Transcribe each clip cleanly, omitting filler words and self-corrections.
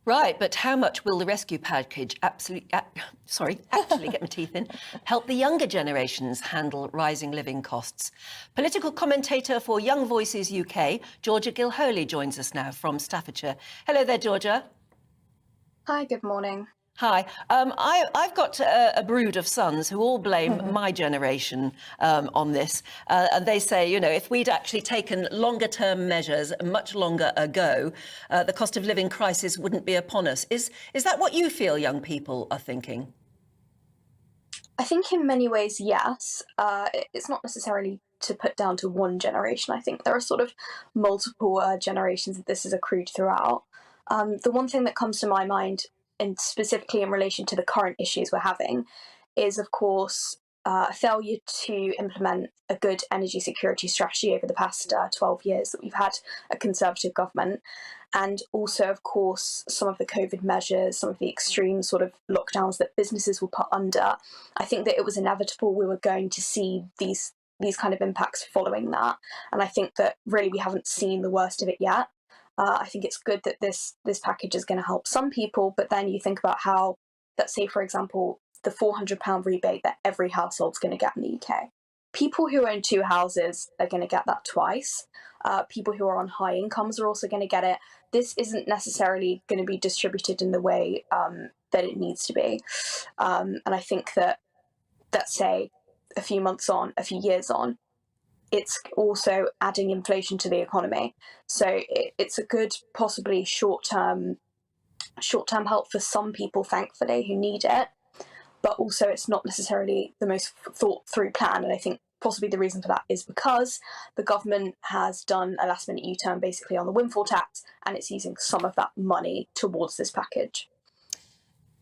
Right, but how much will the rescue package actually get my teeth in, help the younger generations handle rising living costs? Political commentator for Young Voices UK, Georgia Gilholy, joins us now from Staffordshire. Hello there, Georgia. Hi, good morning. Hi. I've got a brood of sons who all blame my generation on this. And they say, you know, if we'd actually taken longer term measures much longer ago, the cost of living crisis wouldn't be upon us. Is that what you feel young people are thinking? I think in many ways, yes. It's not necessarily to put down to one generation. I think there are sort of multiple generations that this has accrued throughout. The one thing that comes to my mind, and specifically in relation to the current issues we're having, is of course a failure to implement a good energy security strategy over the past 12 years that we've had a Conservative government. And also, of course, some of the COVID measures, some of the extreme sort of lockdowns that businesses were put under. I think that it was inevitable we were going to see these kind of impacts following that. And I think that really we haven't seen the worst of it yet. I think it's good that this package is going to help some people, but then you think about how, let's say, for example, the £400 rebate that every household's going to get in the UK. People who own two houses are going to get that twice. People who are on high incomes are also going to get it. This isn't necessarily going to be distributed in the way that it needs to be. And I think that, let's say, a few months on, a few years on, it's also adding inflation to the economy. So it's a good, possibly short-term help for some people, thankfully, who need it. But also it's not necessarily the most thought through plan. And I think possibly the reason for that is because the government has done a last minute U-turn basically on the windfall tax, and it's using some of that money towards this package.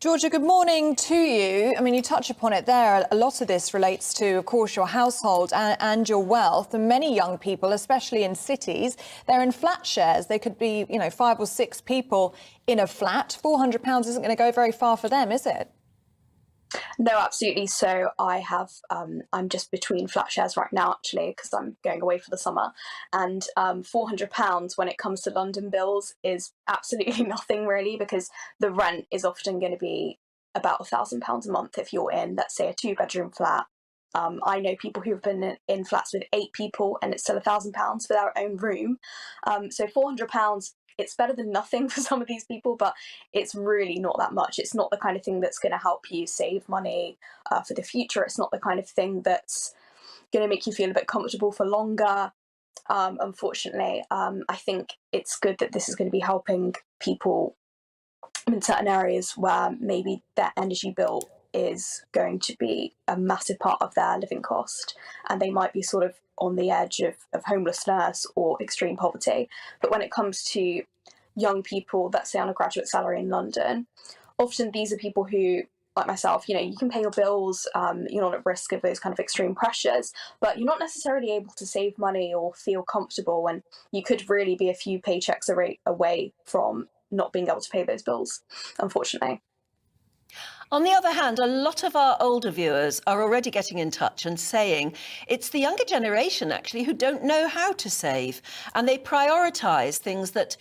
Georgia, good morning to you. I mean, you touch upon it there. A lot of this relates to, of course, your household and your wealth. And many young people, especially in cities, they're in flat shares. They could be, you know, 5 or 6 people in a flat. £400 isn't going to go very far for them, is it? No, absolutely. So I'm just between flat shares right now, actually, because I'm going away for the summer. And £400 when it comes to London bills is absolutely nothing, really, because the rent is often going to be about £1,000 a month if you're in, let's say, a 2-bedroom flat. I know people who have been in flats with 8 people and it's still £1,000 for their own room. So £400, it's better than nothing for some of these people, but it's really not that much. It's not the kind of thing that's going to help you save money for the future. It's not the kind of thing that's going to make you feel a bit comfortable for longer. Unfortunately, I think it's good that this is going to be helping people in certain areas where maybe their energy bill is going to be a massive part of their living cost, and they might be sort of on the edge of homelessness or extreme poverty. But when it comes to young people, let's say on a graduate salary in London, often these are people who, like myself, you know, you can pay your bills, you're not at risk of those kind of extreme pressures, but you're not necessarily able to save money or feel comfortable, and you could really be a few paychecks away from not being able to pay those bills, unfortunately. On the other hand, a lot of our older viewers are already getting in touch and saying it's the younger generation, actually, who don't know how to save. And they prioritise things that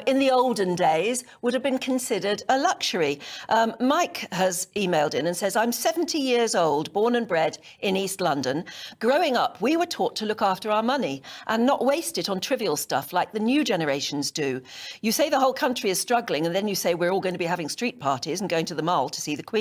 in the olden days would have been considered a luxury. Mike has emailed in and says, I'm 70 years old, born and bred in East London. Growing up, we were taught to look after our money and not waste it on trivial stuff like the new generations do. You say the whole country is struggling, and then you say we're all going to be having street parties and going to the mall to see the Queen.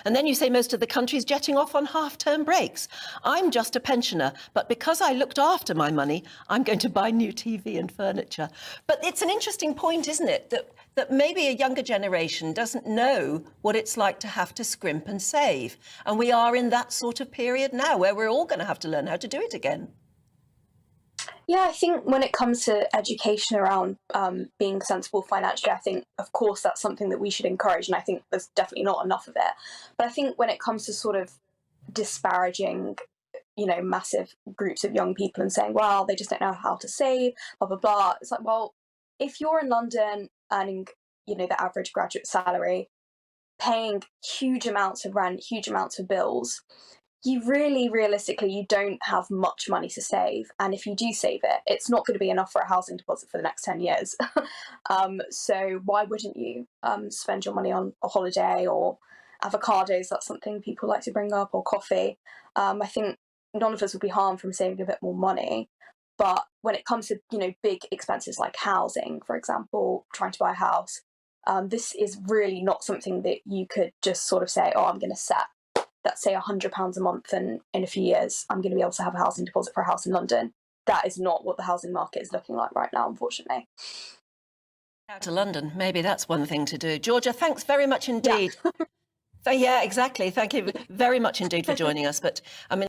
And then you say most of the country's jetting off on half-term breaks. I'm just a pensioner, but because I looked after my money, I'm going to buy new TV and furniture. But it's an interesting point, isn't it, that maybe a younger generation doesn't know what it's like to have to scrimp and save. And we are in that sort of period now where we're all going to have to learn how to do it again. Yeah, I think when it comes to education around being sensible financially, I think, of course, that's something that we should encourage, and I think there's definitely not enough of it. But I think when it comes to sort of disparaging, you know, massive groups of young people and saying, well, they just don't know how to save, blah, blah, blah. It's like, well, if you're in London earning, you know, the average graduate salary, paying huge amounts of rent, huge amounts of bills, you really, realistically, you don't have much money to save. And if you do save it, it's not going to be enough for a housing deposit for the next 10 years. So why wouldn't you spend your money on a holiday or avocados? That's something people like to bring up, or coffee. I think none of us would be harmed from saving a bit more money. But when it comes to, big expenses like housing, for example, trying to buy a house, this is really not something that you could just sort of say, oh, I'm going to set, let's say, £100 a month, and in a few years I'm going to be able to have a housing deposit for a house in London. That is not what the housing market is looking like right now, unfortunately. Out to London, maybe that's one thing to do. Georgia, thanks very much indeed. Yeah. Yeah, exactly. Thank you very much indeed for joining us. But I mean,